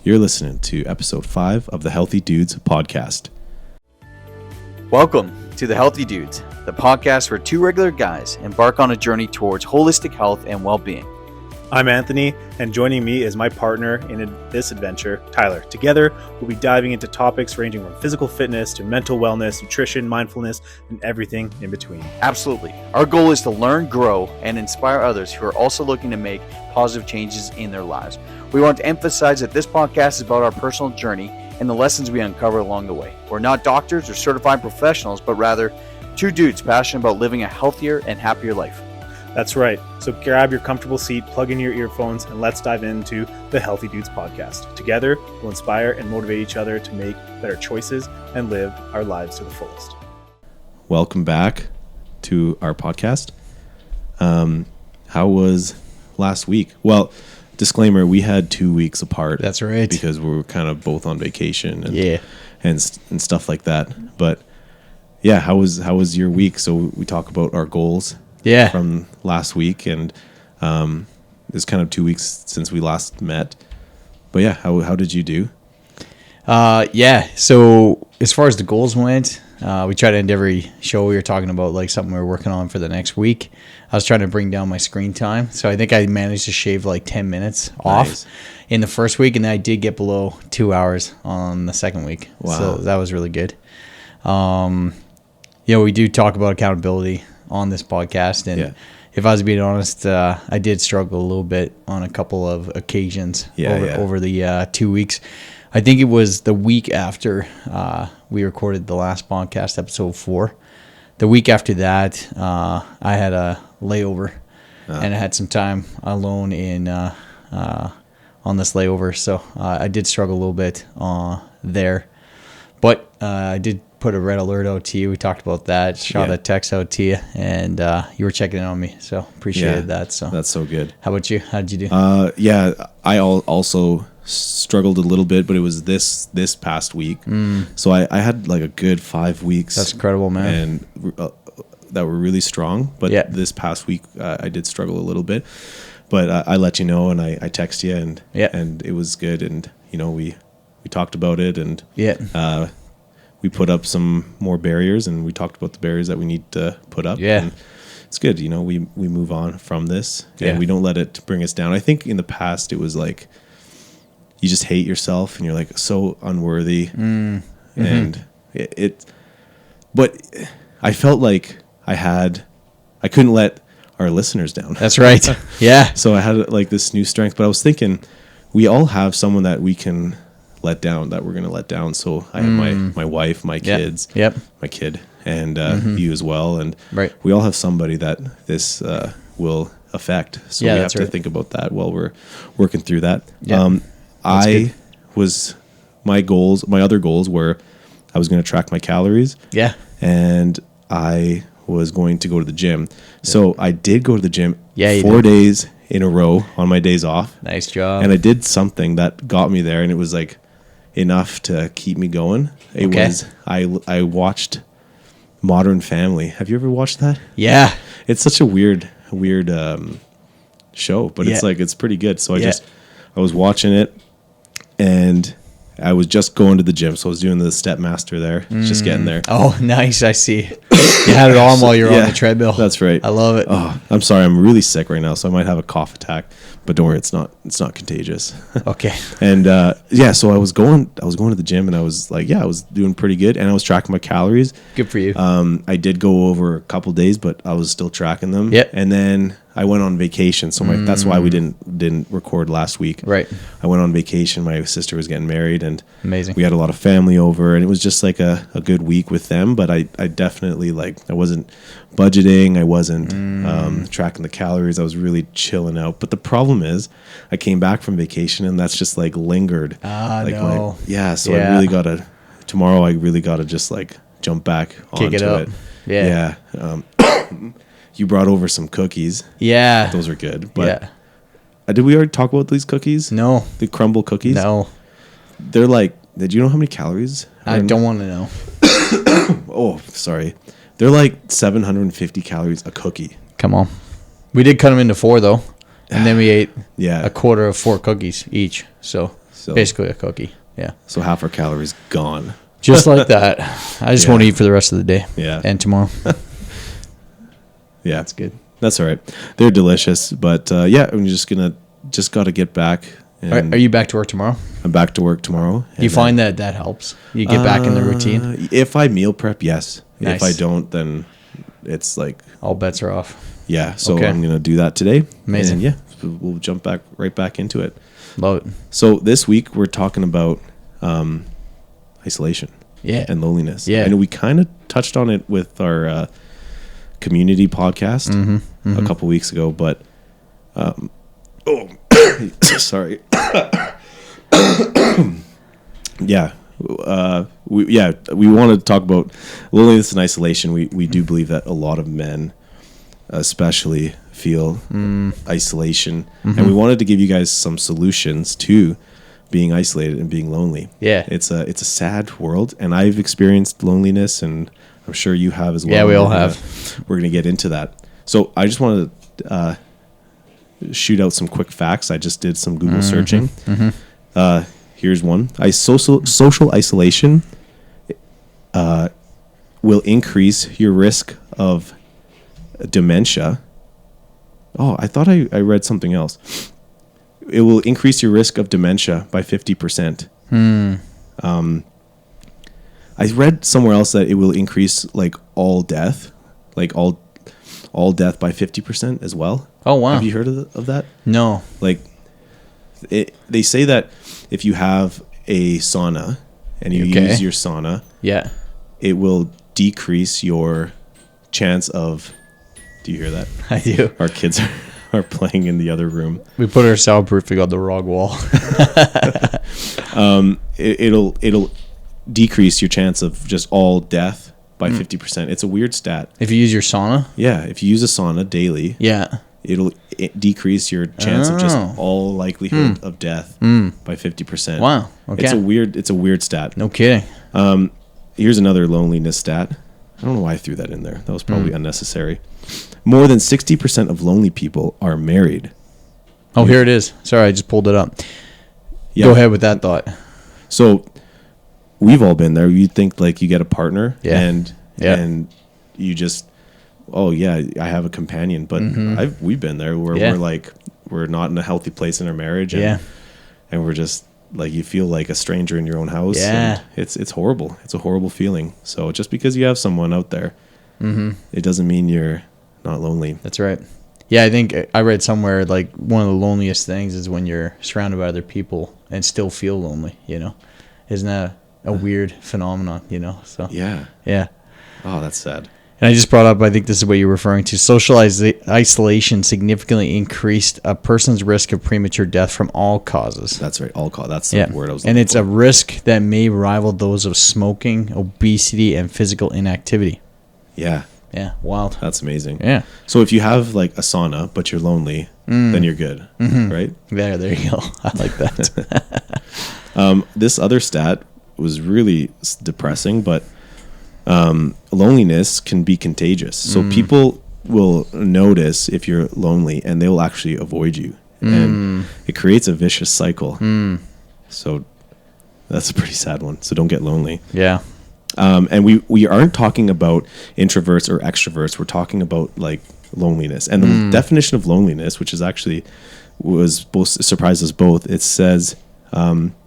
You're listening to episode 5 of the Healthy Dudes podcast. Welcome to the Healthy Dudes, the podcast where two regular guys embark on a journey towards holistic health and well-being. I'm Anthony, and joining me is my partner in this adventure, Tyler. Together, we'll be diving into topics ranging from physical fitness to mental wellness, nutrition, mindfulness, and everything in between. Absolutely. Our goal is to learn, grow, and inspire others who are also looking to make positive changes in their lives. We want to emphasize that this podcast is about our personal journey and the lessons we uncover along the way. We're not doctors or certified professionals, but rather two dudes passionate about living a healthier and happier life. That's right. So grab your comfortable seat, plug in your earphones, and let's dive into the Healthy Dudes podcast. Together, we'll inspire and motivate each other to make better choices and live our lives to the fullest. Welcome back to our podcast. How was last week? Well, disclaimer, we had 2 weeks apart. That's right. Because we were kind of both on vacation and stuff like that. But yeah, how was your week? So we talk about our goals from last week, and it's kind of 2 weeks since we last met. But yeah, how did you do? So as far as the goals went, we try to end every show we were talking about like something we were working on for the next week. I was trying to bring down my screen time, so I think I managed to shave like 10 minutes off in the first week, and then I did get below 2 hours on the second week. Wow. So that was really good. We do talk about accountability on this podcast, and if I was being honest, I did struggle a little bit on a couple of occasions over the 2 weeks. I think it was the week after we recorded the last podcast, episode 4. The week after that, I had a layover, and I had some time alone on this layover, so I did struggle a little bit there. But I did put a red alert out to you. We talked about that. Shot a text out to you, and you were checking in on me, so appreciated that. So that's so good. How about you? How did you do? I also struggled a little bit, but it was this past week. So I had like a good 5 weeks. That's incredible, man. And that were really strong. But this past week, I did struggle a little bit. But I let you know, and I text you, and it was good. And we talked about it, and we put up some more barriers, and we talked about the barriers that we need to put up. And it's good. We move on from this, and we don't let it bring us down. I think in the past it was like you just hate yourself, and you're like so unworthy, and but I felt like I couldn't let our listeners down. That's right. Yeah. So I had like this new strength, but I was thinking we all have someone that we can let down, that we're going to let down. So I have my wife, my kids, my kid, and you as well. And we all have somebody that this will affect. So we have to think about that while we're working through that. My other goals were I was going to track my calories. Yeah. And I was going to go to the gym. So I did go to the gym 4 days in a row on my days off. Nice job. And I did something that got me there, and it was like enough to keep me going. I watched Modern Family. Have you ever watched that? Yeah. It's such a weird show, but it's pretty good. So I was watching it, and I was just going to the gym, so I was doing the step master there, just getting there. Oh, nice. I see. You had it on while you were on the treadmill. That's right. I love it. Oh, I'm sorry. I'm really sick right now, so I might have a cough attack, but don't worry, it's not contagious. Okay. And so I was going to the gym, and I was like, I was doing pretty good, and I was tracking my calories. Good for you. I did go over a couple days, but I was still tracking them. Yep. And then I went on vacation, so that's why we didn't record last week. Right. I went on vacation. My sister was getting married, and amazing. We had a lot of family over, and it was just like a good week with them. But I definitely I wasn't budgeting. I wasn't tracking the calories. I was really chilling out. But the problem is, I came back from vacation, and that's just lingered. No. So I really gotta tomorrow. I really gotta just jump back onto it. Yeah. You brought over some cookies. Yeah. Those are good. But did we already talk about these cookies? No. The crumble cookies? No. They're did you know how many calories? I don't want to know. Oh, sorry. They're 750 calories a cookie. Come on. We did cut them into 4, though. And then we ate a quarter of 4 cookies each. So So basically a cookie. Yeah. So half our calories gone. Just like that. I just won't eat for the rest of the day. Yeah. And tomorrow. Yeah. That's good. That's all right. They're delicious. But I'm just got to get back. Are you back to work tomorrow? I'm back to work tomorrow. Do you find that helps? You get back in the routine? If I meal prep, yes. Nice. If I don't, then it's like... all bets are off. Yeah. So I'm going to do that today. Amazing. And we'll jump right back into it. Love it. So this week we're talking about isolation. Yeah. And loneliness. Yeah. And we kind of touched on it with our community podcast a couple weeks ago, but sorry. We wanted to talk about loneliness and isolation. We do believe that a lot of men especially feel isolation, and we wanted to give you guys some solutions to being isolated and being lonely. Yeah. It's a sad world, and I've experienced loneliness, and I'm sure you have as well. Yeah, we all have. We're going to get into that. So I just wanted to shoot out some quick facts. I just did some Google searching. Here's one. Social isolation will increase your risk of dementia. Oh, I thought I read something else. It will increase your risk of dementia by 50%. I read somewhere else that it will increase like all death by 50% as well. Oh, wow. Have you heard of that? No. Like, they say that if you have a sauna and you use your sauna, it will decrease your chance of... Do you hear that? I do. Our kids are playing in the other room. We put our soundproofing on the wrong wall. It'll decrease your chance of just all death by 50%. It's a weird stat. If you use your sauna? Yeah, if you use a sauna daily, it'll decrease your chance of just all likelihood of death by 50%. Wow. Okay. It's a weird stat. No kidding. Here's another loneliness stat. I don't know why I threw that in there. That was probably unnecessary. More than 60% of lonely people are married. Oh, here it is. Sorry, I just pulled it up. Yeah. Go ahead with that thought. So we've all been there. You think like you get a partner and you just, I have a companion. But we've been there where we're not in a healthy place in our marriage. And we're just like, you feel like a stranger in your own house. Yeah. And it's horrible. It's a horrible feeling. So just because you have someone out there, it doesn't mean you're not lonely. That's right. Yeah, I think I read somewhere like one of the loneliest things is when you're surrounded by other people and still feel lonely, Isn't that a weird phenomenon, So Yeah. Oh, that's sad. And I just brought up, I think this is what you're referring to. Social isolation significantly increased a person's risk of premature death from all causes. That's right. All cause. That's the word I was looking And it's for. a risk that may rival those of smoking, obesity, and physical inactivity. Yeah. Yeah. Wild. That's amazing. Yeah. So if you have like a sauna, but you're lonely, then you're good. Right? There you go. I like that. This other stat was really depressing, but loneliness can be contagious. So people will notice if you're lonely and they will actually avoid you. And it creates a vicious cycle. So that's a pretty sad one. So don't get lonely. Yeah. And we aren't talking about introverts or extroverts. We're talking about like loneliness. And the definition of loneliness, which is actually surprised us both. It says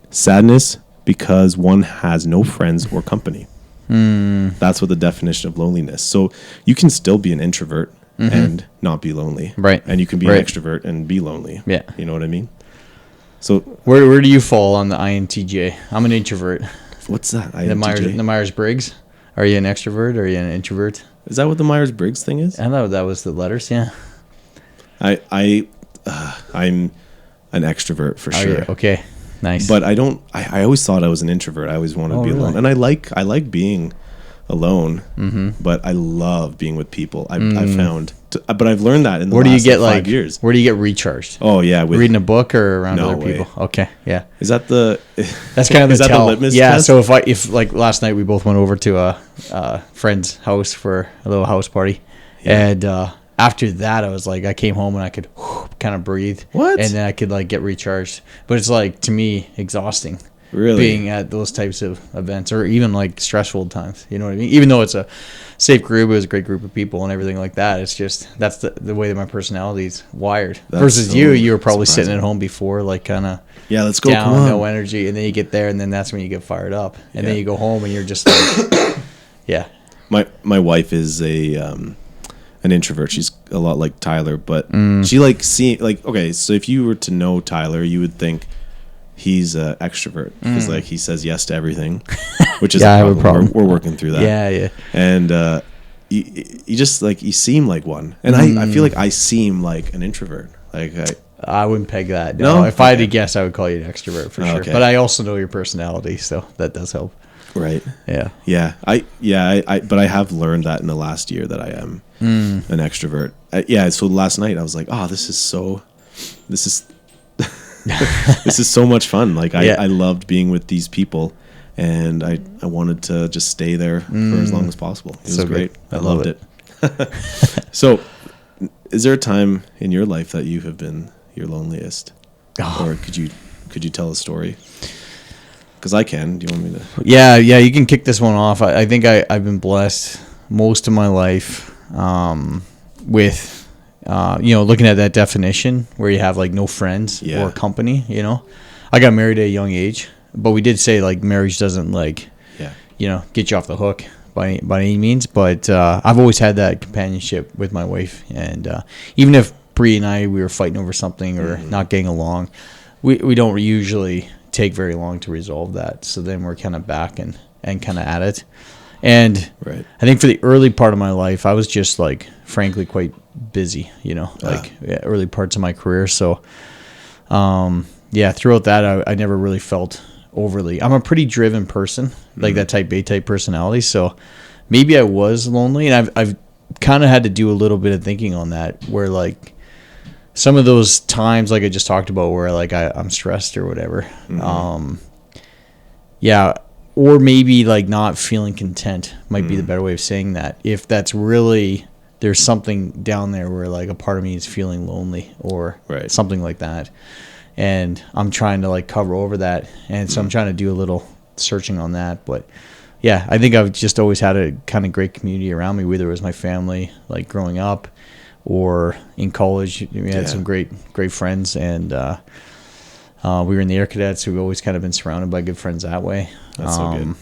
sadness because one has no friends or company. That's what the definition of loneliness. So you can still be an introvert and not be lonely. Right. And you can be an extrovert and be lonely. Yeah. You know what I mean? So where do you fall on the INTJ? I'm an introvert. What's that? INTJ? The Myers-Briggs. Are you an extrovert or are you an introvert? Is that what the Myers-Briggs thing is? I thought that was the letters, yeah. I'm an extrovert for sure. You? Okay. Nice. But I always thought I was an introvert. I always wanted to be alone. And I like being alone, but I love being with people. I found, but I've learned that in the last 5 years. Where do you get recharged? Oh yeah, with reading a book or around other way. people. Okay, yeah. Is that that's kind of the tell? The litmus yeah. test? So if like last night we both went over to a friend's house for a little house party, and after that, I was like, I came home and I could kind of breathe. What? And then I could like get recharged. But it's like, to me, exhausting. Really? Being at those types of events, or even like stressful times. You know what I mean? Even though it's a safe group, it was a great group of people and everything like that. It's just, that's the way that my personality is wired. Versus so you were probably surprising. Sitting at home before, like kind of let's go, down, no energy. And then you get there and then that's when you get fired up. And then you go home and you're just like, yeah. My wife is an introvert. She's a lot like Tyler, but she like seeing like, okay, so if you were to know Tyler, you would think he's an extrovert because like he says yes to everything, which is a problem. We're working through that. Yeah. And you just like, you seem like one, and I feel like I seem like an introvert. Like I wouldn't peg that. No, if I had to guess, I would call you an extrovert for sure. But I also know your personality, so that does help. Right. Yeah. But I have learned that in the last year that I am an extrovert. So last night I was like, oh, this is this is so much fun. Like I loved being with these people, and I wanted to just stay there for as long as possible. It was great. I loved it. So is there a time in your life that you have been your loneliest? Or could you tell a story? Because I can. Do you want me to? Yeah, you can kick this one off. I think I've been blessed most of my life with looking at that definition where you have like no friends or company. I got married at a young age, but we did say like marriage doesn't like get you off the hook by any means. But I've always had that companionship with my wife, and even if Bree and we were fighting over something or not getting along, we don't usually take very long to resolve that. So then we're kind of back and kind of at it. And I think for the early part of my life, I was just like, frankly, quite busy, early parts of my career. So, throughout that, I never really felt overly, I'm a pretty driven person, like that type A type personality. So maybe I was lonely, and I've kind of had to do a little bit of thinking on that, where like some of those times, like I just talked about, where like I'm stressed or whatever. Or maybe like not feeling content might be the better way of saying that. If that's really, there's something down there where like a part of me is feeling lonely or something like that. And I'm trying to like cover over that. And so I'm trying to do a little searching on that. But yeah, I think I've just always had a kind of great community around me, whether it was my family, like growing up, or in college. We had some great friends, and we were in the Air Cadets, so we've always kind of been surrounded by good friends that way. That's so good.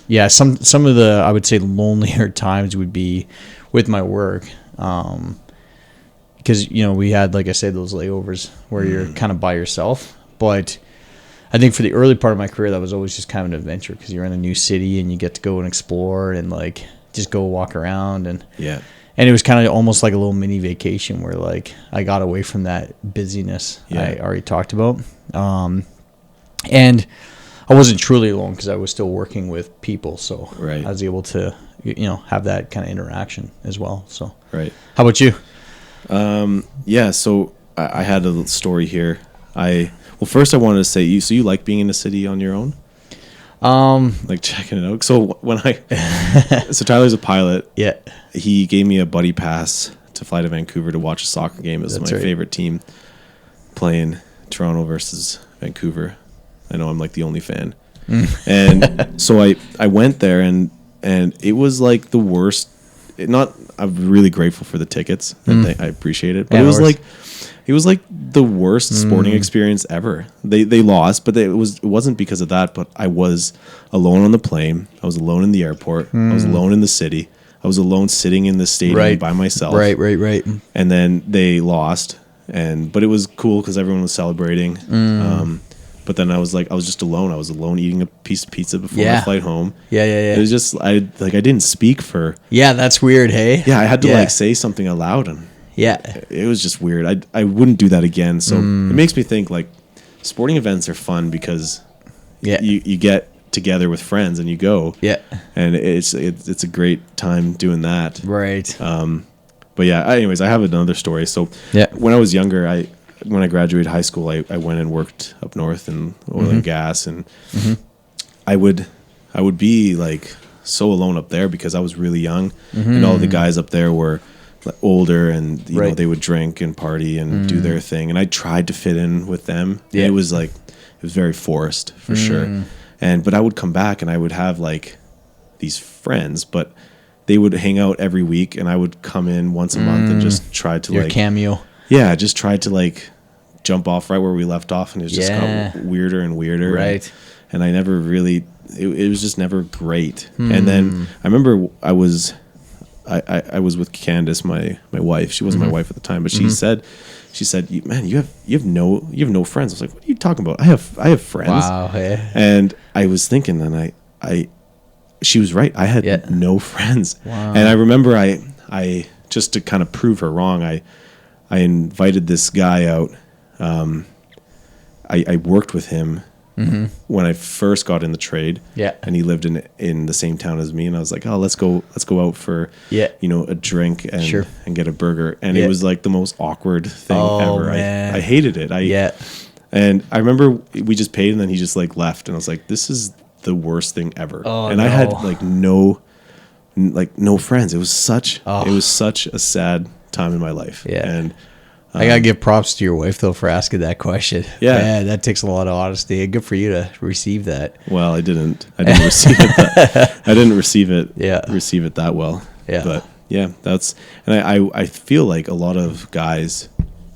Yeah, some of the, I would say, lonelier times would be with my work, because we had, like I said, those layovers where you're kind of by yourself. But I think for the early part of my career, that was always just kind of an adventure, because you're in a new city and you get to go and explore and like just go walk around, and it was kind of almost like a little mini vacation where like I got away from that busyness I already talked about. And I wasn't truly alone because I was still working with people. So I was able to, have that kind of interaction as well. So, how about you? So I had a story here. First I wanted to say, you like being in a city on your own? Like checking it out. So so Tyler's a pilot. Yeah. He gave me a buddy pass to fly to Vancouver to watch a soccer game. It was my favorite team playing, Toronto versus Vancouver. I know I'm like the only fan. And so I went there, and it was like the worst. I'm really grateful for the tickets, and I appreciate it. But it was like the worst sporting experience ever. They lost, but it wasn't because of that. But I was alone on the plane. I was alone in the airport. I was alone in the city. I was alone sitting in the stadium by myself. Right. And then they lost, but it was cool because everyone was celebrating. But then I was just alone. I was alone eating a piece of pizza before my flight home. Yeah. It was just I didn't speak for. Yeah, that's weird. Hey. Yeah, I had to say something aloud, and it was just weird. I wouldn't do that again. So it makes me think like sporting events are fun because you get together with friends and you go. Yeah. And it's a great time doing that. Right. But yeah. Anyways, I have another story. So when I was younger, when I graduated high school, I went and worked up north in oil and gas, and I would be like so alone up there because I was really young, and all the guys up there were older, and you know, they would drink and party and do their thing, and I tried to fit in with them. Yeah. It was very forced for sure. But I would come back and I would have like these friends, but they would hang out every week, and I would come in once a month and just try to your cameo. Yeah, I just tried to like jump off right where we left off, and it just got weirder and weirder. Right. And I never really, it was just never great. And then I remember I was with Candace, my wife. She wasn't my wife at the time, but she said, man, you have no friends. I was like, what are you talking about? I have friends. Wow. Yeah. And I was thinking, and she was right. I had no friends. Wow. And I remember I just to kind of prove her wrong, I invited this guy out. I worked with him when I first got in the trade. Yeah. And he lived in the same town as me, and I was like, oh, let's go out for a drink and get a burger. And it was like the most awkward thing ever. Man. I hated it. And I remember we just paid, and then he just like left, and I was like, this is the worst thing ever. I had like no friends. It was such a sad time in my life. Yeah. And I gotta give props to your wife though for asking that question. Yeah, man, that takes a lot of honesty. Good for you to receive that. Well, I didn't receive it. I didn't receive it. Receive it that well. Yeah, but yeah, I feel like a lot of guys,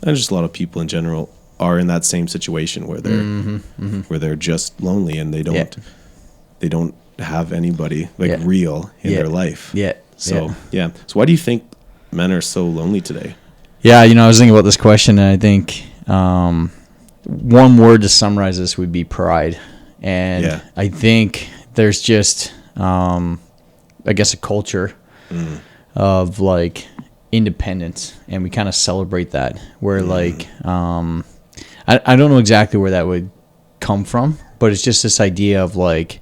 and just a lot of people in general, are in that same situation where they're just lonely, and they don't have anybody real in their life. Yeah. So So why do you think men are so lonely today? Yeah, I was thinking about this question, and I think one word to summarize this would be pride. And I think there's just, I guess, a culture of like independence, and we kind of celebrate that. Where like, I don't know exactly where that would come from, but it's just this idea of like,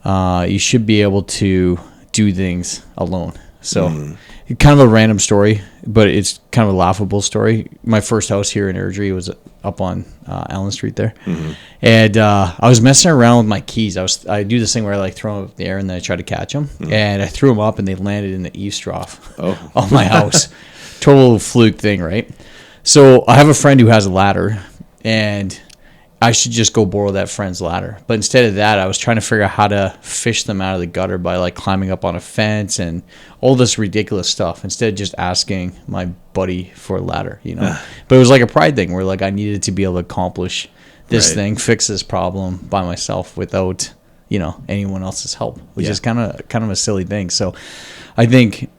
you should be able to do things alone. So kind of a random story, but it's kind of a laughable story. My first house here in Airdrie was up on Allen Street there. And I was messing around with my keys. I do this thing where I like throw them up in the air and then I try to catch them. And I threw them up and they landed in the eaves trough of my house. Total fluke thing, right? So I have a friend who has a ladder, and I should just go borrow that friend's ladder. But instead of that, I was trying to figure out how to fish them out of the gutter by like climbing up on a fence and all this ridiculous stuff, instead of just asking my buddy for a ladder, But it was like a pride thing where like I needed to be able to accomplish this thing, fix this problem by myself without, anyone else's help, which is kind of a silly thing. So I think,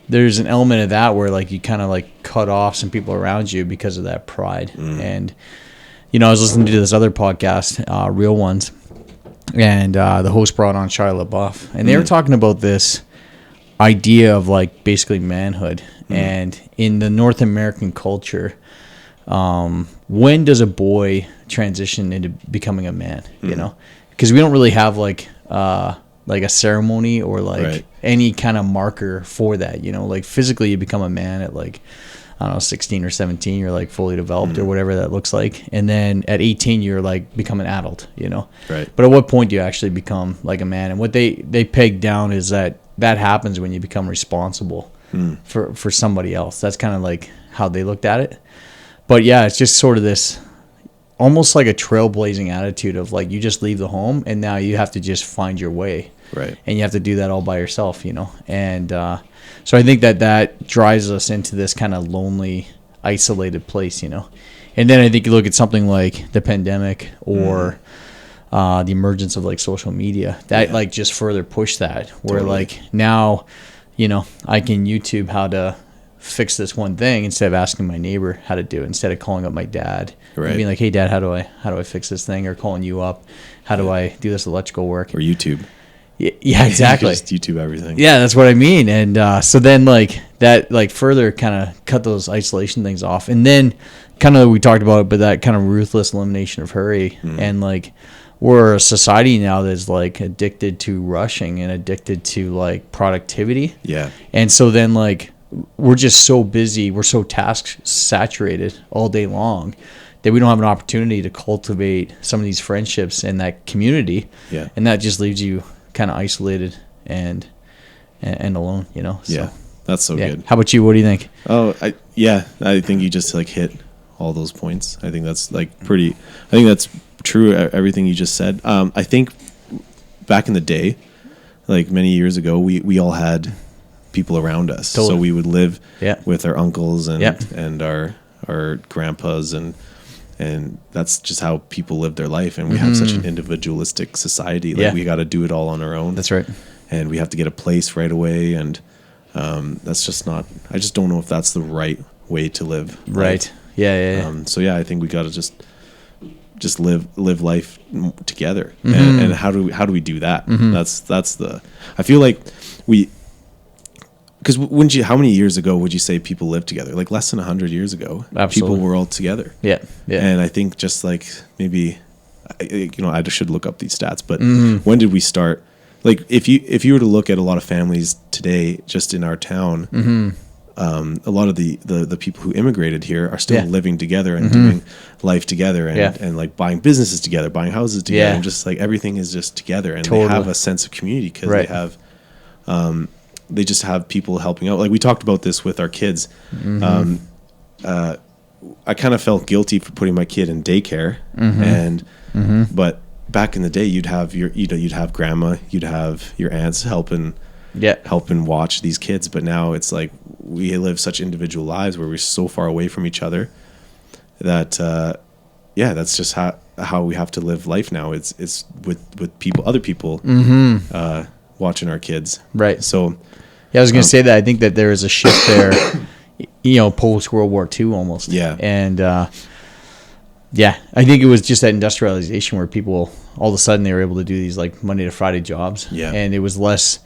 there's an element of that where like you kind of like cut off some people around you because of that pride. And I was listening to this other podcast, Real Ones, and the host brought on Shia LaBeouf, and they were talking about this idea of like basically manhood. And in the North American culture, when does a boy transition into becoming a man? Because we don't really have like a ceremony or like any kind of marker for that. Like physically you become a man at like, I don't know, 16 or 17, you're like fully developed or whatever that looks like. And then at 18, you're like become an adult, Right. But at what point do you actually become like a man? And what they peg down is that happens when you become responsible for somebody else. That's kind of like how they looked at it. But yeah, it's just sort of this almost like a trailblazing attitude of like, you just leave the home and now you have to just find your way. Right. And you have to do that all by yourself, And so I think that drives us into this kind of lonely, isolated place, And then I think you look at something like the pandemic or the emergence of like social media that like just further push that where like now, I can YouTube how to fix this one thing instead of asking my neighbor how to do it, instead of calling up my dad and being like, hey dad, how do I fix this thing, or calling you up, how do I do this electrical work, or YouTube. Yeah, exactly. Just YouTube everything. Yeah, that's what I mean. And so then like that like further kind of cut those isolation things off. And then kind of we talked about it, but that kind of ruthless elimination of hurry. And like we're a society now that's like addicted to rushing and addicted to like productivity. Yeah. And so then like we're just so busy, we're so task saturated all day long that we don't have an opportunity to cultivate some of these friendships and that community. Yeah. And that just leaves you kind of isolated and alone, So. Yeah, That's so good. How about you? What do you think? I think you just like hit all those points. I think that's like I think that's true. Everything you just said. I think back in the day, like many years ago, we all had people around us. Totally. So we would live with our uncles and our grandpas and that's just how people live their life. And we have such an individualistic society. Like we got to do it all on our own. That's right. And we have to get a place right away. And that's just not, I just don't know if that's the right way to live. Right. Yeah. So I think we got to just live life together. And how do we do that? That's I feel like because how many years ago would you say people lived together? Like less than 100 years ago. Absolutely. People were all together. Yeah. And I think just like maybe, I should look up these stats, but when did we start? Like if you were to look at a lot of families today, just in our town, a lot of the people who immigrated here are still living together and doing life together and like buying businesses together, buying houses together, and just like everything is just together, and they have a sense of community because they have, they just have people helping out. Like we talked about this with our kids. I kind of felt guilty for putting my kid in daycare, but back in the day, you'd have grandma, you'd have your aunts helping watch these kids. But now it's like we live such individual lives where we're so far away from each other that that's just how we have to live life now. It's with people, other people watching our kids. Right. So I was going to say that I think that there is a shift there, post World War II almost. Yeah. And I think it was just that industrialization where people all of a sudden they were able to do these like Monday to Friday jobs. Yeah. And it was less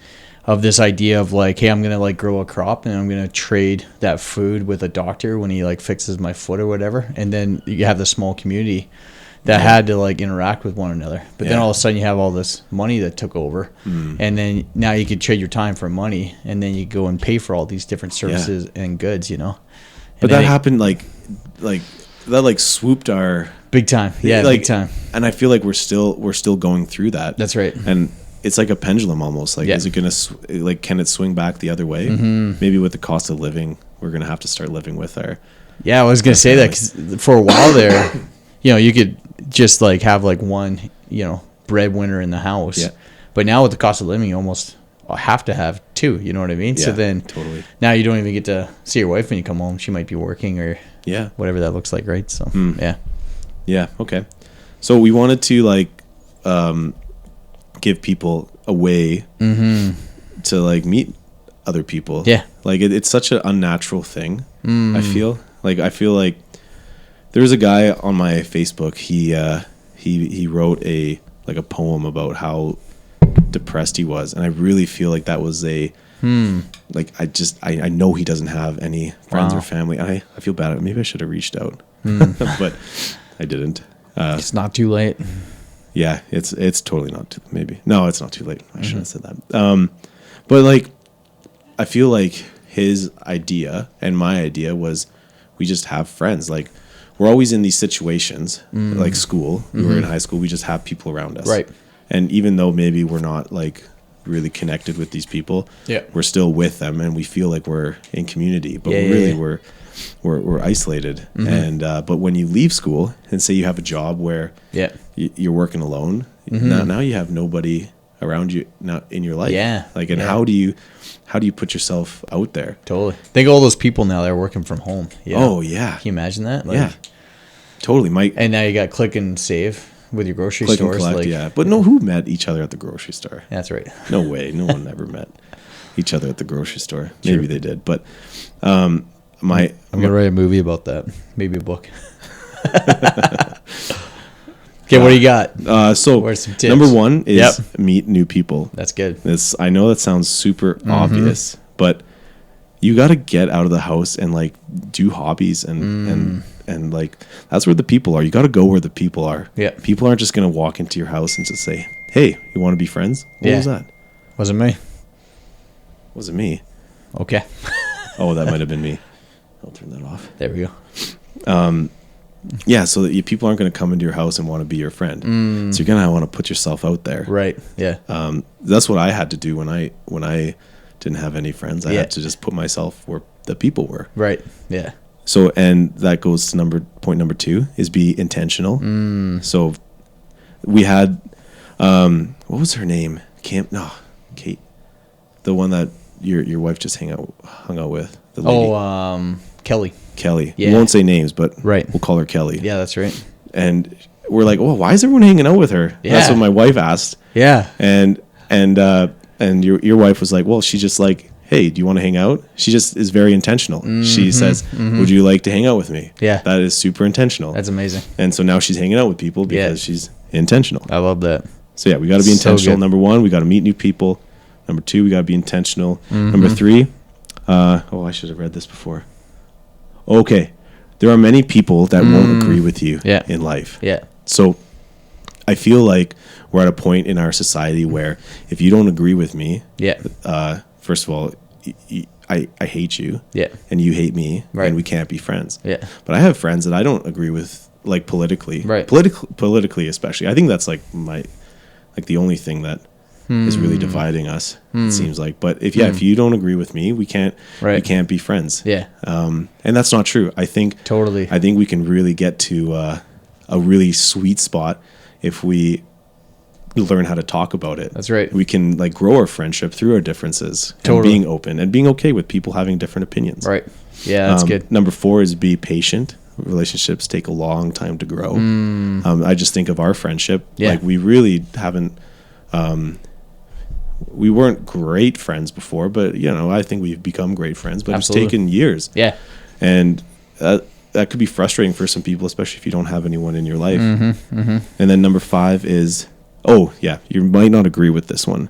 of this idea of like, hey, I'm going to like grow a crop and I'm going to trade that food with a doctor when he like fixes my foot or whatever. And then you have the small community that had to like interact with one another. But then all of a sudden you have all this money that took over. And then now you can trade your time for money and then you go and pay for all these different services and goods, But that happened like that swooped our big time. Yeah, big time. And I feel like we're still going through that. That's right. And it's like a pendulum almost. Like, is it going to, can it swing back the other way? Maybe with the cost of living, we're going to have to start living with our. Yeah, I was going to say that because for a while there, you could just like have like one, breadwinner in the house. Yeah. But now with the cost of living, you almost have to have two. You know what I mean? Yeah, so then totally. Now you don't even get to see your wife when you come home. She might be working or whatever that looks like, right? So Yeah. Okay. So we wanted to give people a way to like meet other people. Yeah. Like it's such an unnatural thing. I feel like there's a guy on my Facebook. He wrote a poem about how depressed he was, and I really feel like that was I know he doesn't have any friends or family. I feel bad. Maybe I should have reached out, but I didn't. It's not too late. Yeah, it's totally not too, maybe. No, it's not too late. I shouldn't have said that. But like, I feel like his idea and my idea was we just have friends. Like, we're always in these situations, like school. We were in high school. We just have people around us. Right. And even though maybe we're not like really connected with these people, we're still with them and we feel like we're in community, but we're isolated. And but when you leave school and say you have a job where you're working alone, now you have nobody around you now in your life. How do you put yourself out there? Totally. Think of all those people now that are working from home. Oh yeah. Can you imagine that? Totally. Mike. And now you got click and save with your grocery stores. Click and collect, but who met each other at the grocery store? That's right. No way. No one ever met each other at the grocery store. Maybe they did, but I'm gonna write a movie about that. Maybe a book. Okay, what do you got? So where's some tips? Number one is meet new people. That's good. I know that sounds super obvious, but you got to get out of the house and like do hobbies and like that's where the people are. You got to go where the people are. Yeah. People aren't just gonna walk into your house and just say, "Hey, you want to be friends?" What was that? Wasn't me. Wasn't me. Okay. Oh, that might have been me. I'll turn that off. There we go. Yeah, so that people aren't going to come into your house and want to be your friend. So you're going to want to put yourself out there. Right. Yeah. That's what I had to do when I didn't have any friends. I had to just put myself where the people were. Right. Yeah. So, and that goes to point number 2 is be intentional. So we had, what was her name? Kate, the one that your wife just hung out with. The lady. Kelly. Yeah. We won't say names, but we'll call her Kelly. Yeah, that's right. And we're like, well, why is everyone hanging out with her? Yeah. That's what my wife asked. Yeah. And your wife was like, well, she just like, hey, do you want to hang out? She just is very intentional. She says, would you like to hang out with me? Yeah. That is super intentional. That's amazing. And so now she's hanging out with people because she's intentional. I love that. So yeah, we got to be intentional. Number 1, we got to meet new people. Number 2, we got to be intentional. Number 3, I should have read this before. Okay. There are many people that won't agree with you in life. Yeah. So I feel like we're at a point in our society where if you don't agree with me, first of all, I hate you, and you hate me, and we can't be friends. Yeah. But I have friends that I don't agree with, like politically, politically especially. I think that's like the only thing that is really dividing us. It seems like. But if you don't agree with me, we can't be friends. Yeah. And that's not true. I think totally. I think we can really get to a really sweet spot if we learn how to talk about it. That's right. We can like grow our friendship through our differences and being open and being okay with people having different opinions. Right. Yeah, that's good. Number 4 is be patient. Relationships take a long time to grow. I just think of our friendship. Yeah. Like we really haven't, we weren't great friends before, but I think we've become great friends, but it's taken years. Yeah. And that could be frustrating for some people, especially if you don't have anyone in your life. And then number 5 is, you might not agree with this one,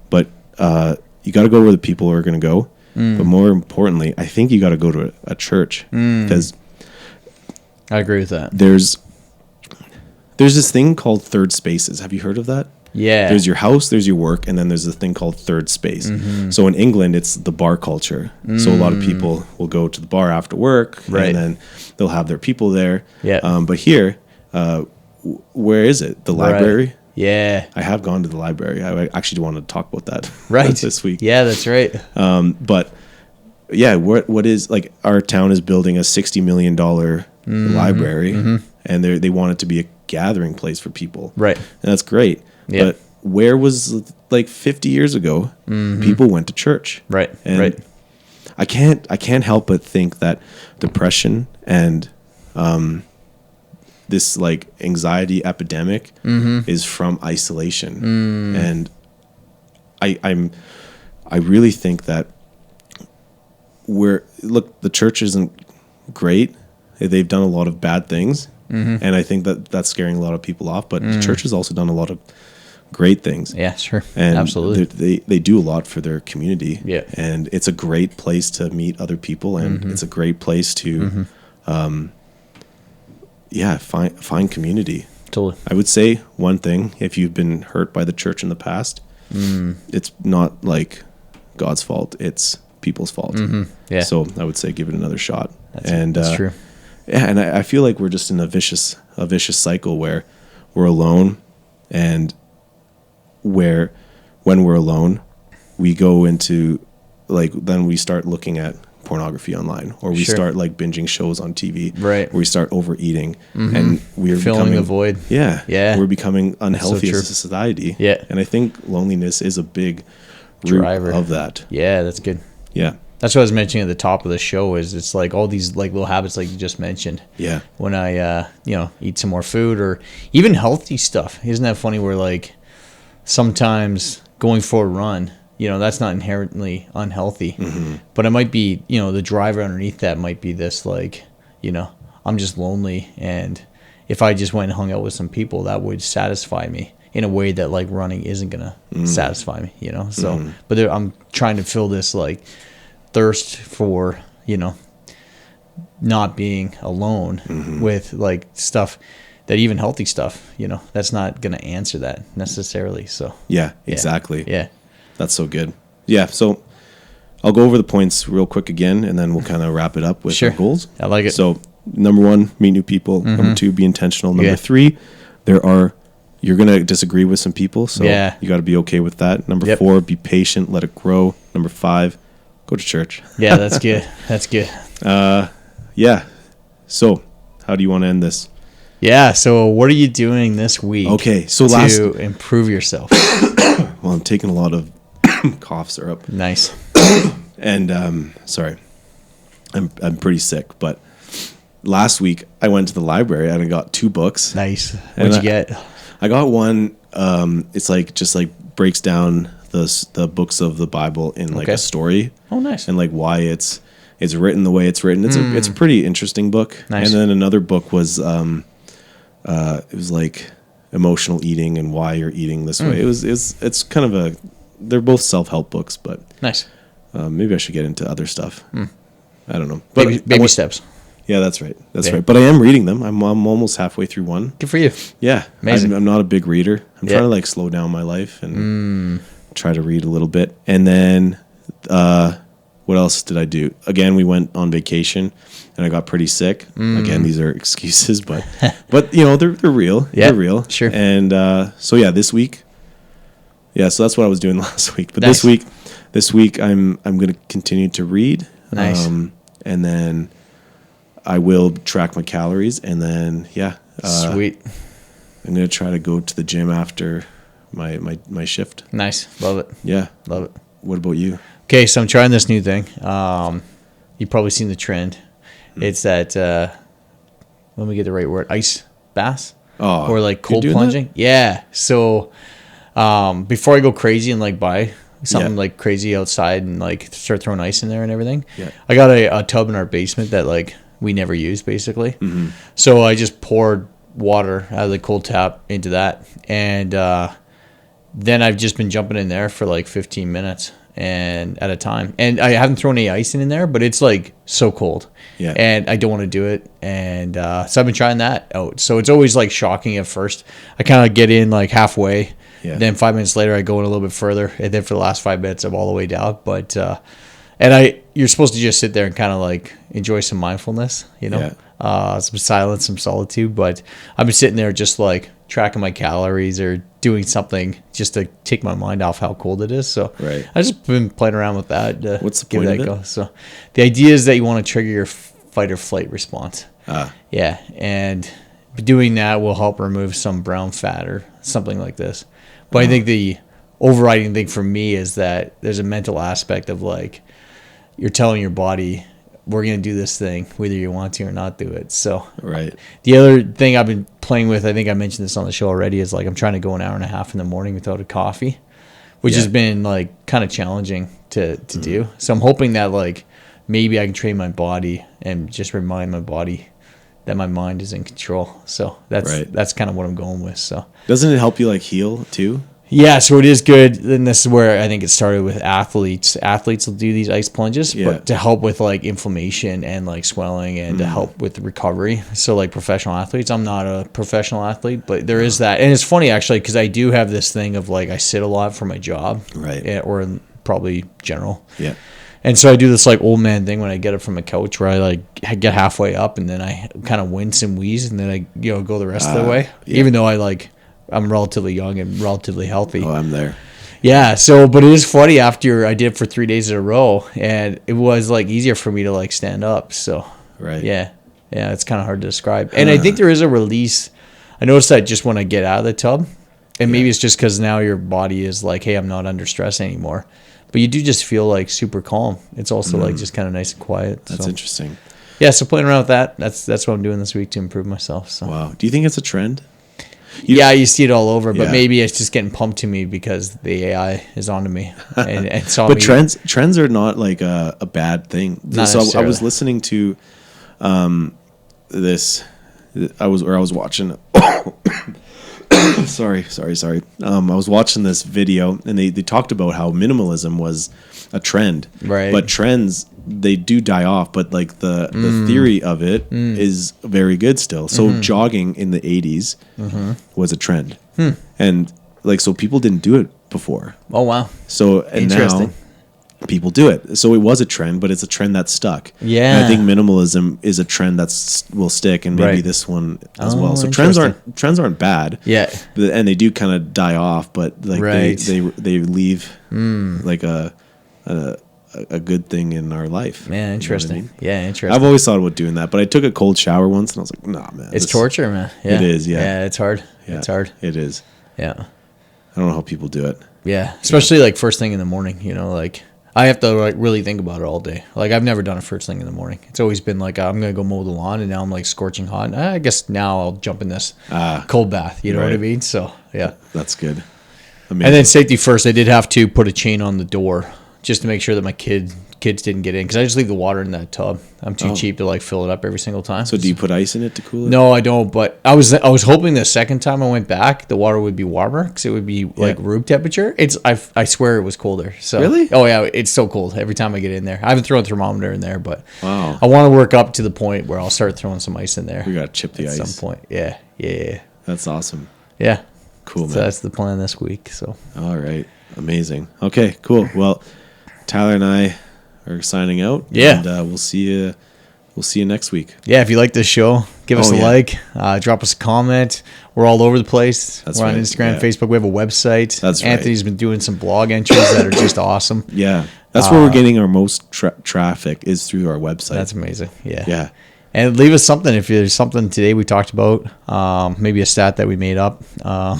but you got to go where the people are going to go. But more importantly, I think you got to go to a church because I agree with that. There's this thing called third spaces. Have you heard of that? Yeah. There's your house, there's your work, and then there's this thing called third space. So in England, it's the bar culture. So a lot of people will go to the bar after work, and then they'll have their people there. Yeah. But here, where is it? The library? Yeah. I have gone to the library. I actually wanted to talk about that this week. Yeah, that's right. But yeah, what is like our town is building a $60 million library, and they want it to be a gathering place for people. Right. And that's great. Yeah. But where was like 50 years ago, people went to church. Right. And I can't help but think that depression and this like anxiety epidemic is from isolation. And I really think that the church isn't great. They've done a lot of bad things. And I think that's scaring a lot of people off, but the church has also done a lot of great things. Yeah, sure. And absolutely. They do a lot for their community. Yeah. And it's a great place to meet other people, and it's a great place to find community. Totally. I would say one thing, if you've been hurt by the church in the past, it's not like God's fault, it's people's fault. Yeah. So I would say give it another shot. That's true. Yeah, and I feel like we're just in a vicious cycle where we're alone, and where when we're alone, we go into then we start looking at pornography online, or we start like binging shows on TV, right? Or we start overeating, and we're filling a void. Yeah. We're becoming unhealthy as a society. Yeah. And I think loneliness is a big driver of that. Yeah, that's good. Yeah. That's what I was mentioning at the top of the show. Is it's like all these like little habits, like you just mentioned. Yeah. When I eat some more food, or even healthy stuff. Isn't that funny? Where like sometimes going for a run, that's not inherently unhealthy, but it might be, the driver underneath that might be this like, I'm just lonely, and if I just went and hung out with some people, that would satisfy me in a way that like running isn't gonna satisfy me, So, but I'm trying to fill this like thirst for, not being alone with like stuff that even healthy stuff, that's not going to answer that necessarily. So yeah, exactly. Yeah. That's so good. Yeah. So I'll go over the points real quick again, and then we'll kind of wrap it up with our goals. I like it. So number 1, meet new people. Number 2, be intentional. Number 3, you're going to disagree with some people. So you got to be okay with that. Number 4, be patient, let it grow. Number 5, go to church. Yeah, that's good. That's good. Yeah. So how do you want to end this? Yeah. So what are you doing this week? Okay. So to improve yourself? Well, I'm taking a lot of cough syrup. Nice. And sorry, I'm pretty sick. But last week I went to the library and I got 2 books. Nice. What'd you get? I got one. It's like just like breaks down the books of the Bible in like a story. Oh, nice. And like why it's written the way it's written. It's a pretty interesting book. Nice. And then another book was it was like emotional eating and why you're eating this way. It's kind of they're both self-help books, but nice. Maybe I should get into other stuff. I don't know. But baby steps. Yeah, that's right. That's right. But I am reading them. I'm almost halfway through one. Good for you. Yeah. Amazing. I'm not a big reader. I'm trying to like slow down my life and try to read a little bit. And then what else did I do? Again, we went on vacation and I got pretty sick. Again, these are excuses, but you know, they're real. Yeah, they're real. Sure. And so yeah, this week. Yeah, so that's what I was doing last week. But nice. this week I'm going to continue to read. Nice. And then I will track my calories, and then sweet. I'm going to try to go to the gym after my shift. Nice. Love it. Yeah. Love it. What about you? Okay, so I'm trying this new thing. You've probably seen the trend. It's that let me get the right word, ice baths. Oh, or like cold plunging. That? Yeah. So before I go crazy and like buy something like crazy outside and like start throwing ice in there and everything, I got a tub in our basement that like we never use basically. So I just poured water out of the cold tap into that, and then I've just been jumping in there for like 15 minutes and at a time, and I haven't thrown any ice in there, but it's like so cold, and I don't want to do it, and so I've been trying that out. So it's always like shocking at first. I kind of get in like halfway, then 5 minutes later I go in a little bit further, and then for the last 5 minutes I'm all the way down. But you're supposed to just sit there and kind of like enjoy some mindfulness, you know, some silence, some solitude. But I've been sitting there just like tracking my calories or doing something just to take my mind off how cold it is. So I've just been playing around with that. What's the point of it? Go. So the idea is that you want to trigger your fight or flight response. Yeah. And doing that will help remove some brown fat or something like this. But I think the overriding thing for me is that there's a mental aspect of like, you're telling your body, we're going to do this thing, whether you want to or not do it. So the other thing I've been playing with, I think I mentioned this on the show already, is like I'm trying to go an hour and a half in the morning without a coffee, which has been like kind of challenging to do. So I'm hoping that like maybe I can train my body and just remind my body that my mind is in control. So that's kind of what I'm going with. So doesn't it help you like heal too? Yeah, so it is good. And this is where I think it started with athletes. Athletes will do these ice plunges, but to help with like inflammation and like swelling and to help with recovery. So like professional athletes, I'm not a professional athlete, but there is that. And it's funny actually, because I do have this thing of like I sit a lot for my job, or probably general. Yeah. And so I do this like old man thing when I get up from a couch where I like get halfway up and then I kind of wince and wheeze and then I go the rest of the way, even though I'm relatively young and relatively healthy. Oh, I'm there. Yeah. So, but it is funny after I did it for 3 days in a row, and it was like easier for me to like stand up. So, yeah, it's kind of hard to describe. And I think there is a release. I noticed that just when I get out of the tub, and maybe it's just because now your body is like, hey, I'm not under stress anymore. But you do just feel like super calm. It's also like just kind of nice and quiet. That's interesting. Yeah. So playing around with that. That's what I'm doing this week to improve myself. So. Wow. Do you think it's a trend? You see it all over, but maybe it's just getting pumped to me because the AI is onto me and saw but me. Trends are not like a bad thing. So I was listening to this. I was watching. sorry. I was watching this video, and they talked about how minimalism was a trend, right? But trends, they do die off, but like the theory of it is very good still. So jogging in the 80s was a trend, and like so people didn't do it before. Oh wow! So and now people do it. So it was a trend, but it's a trend that's stuck. Yeah. And I think minimalism is a trend will stick, and maybe this one as well. So trends aren't bad. Yeah. And they do kind of die off, but like they leave like a good thing in our life. Man, interesting. You know what I mean? Yeah, interesting. I've always thought about doing that, but I took a cold shower once and I was like, nah, man. It's torture, man. Yeah. It is, yeah. Yeah, it's hard. Yeah, it's hard. It is. Yeah. I don't know how people do it. Yeah, especially like first thing in the morning, you know, like I have to like really think about it all day. Like I've never done it first thing in the morning. It's always been like I'm gonna go mow the lawn, and now I'm like scorching hot. And I guess now I'll jump in this cold bath. You know what I mean? So yeah, that's good. Amazing. And then safety first. I did have to put a chain on the door just to make sure that my kids didn't get in, because I just leave the water in that tub. I'm too cheap to like fill it up every single time. So do you put ice in it to cool it? No, I don't. But I was hoping the second time I went back, the water would be warmer, because it would be like room temperature. I swear it was colder. So really? Oh yeah, it's so cold every time I get in there. I haven't thrown a thermometer in there, but wow. I want to work up to the point where I'll start throwing some ice in there. We gotta chip the ice at some point. Yeah. That's awesome. Yeah. Cool, man. So that's the plan this week. So. All right. Amazing. Okay. Cool. Well, Tyler and I are signing out. Yeah. And we'll see you. We'll see you next week. Yeah, if you like this show, give us a like, drop us a comment. We're all over the place. We're on Instagram, Facebook. We have a website. That's right. Anthony's been doing some blog entries that are just awesome. Yeah. That's where we're getting our most traffic is through our website. That's amazing. Yeah. Yeah. And leave us something if there's something today we talked about, maybe a stat that we made up, or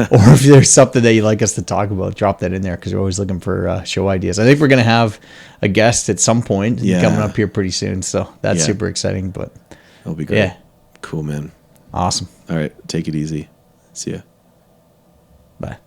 if there's something that you'd like us to talk about, drop that in there, because we're always looking for show ideas. I think we're going to have a guest at some point coming up here pretty soon, so that's super exciting. But that'll be great. Yeah. Cool, man. Awesome. All right. Take it easy. See ya. Bye.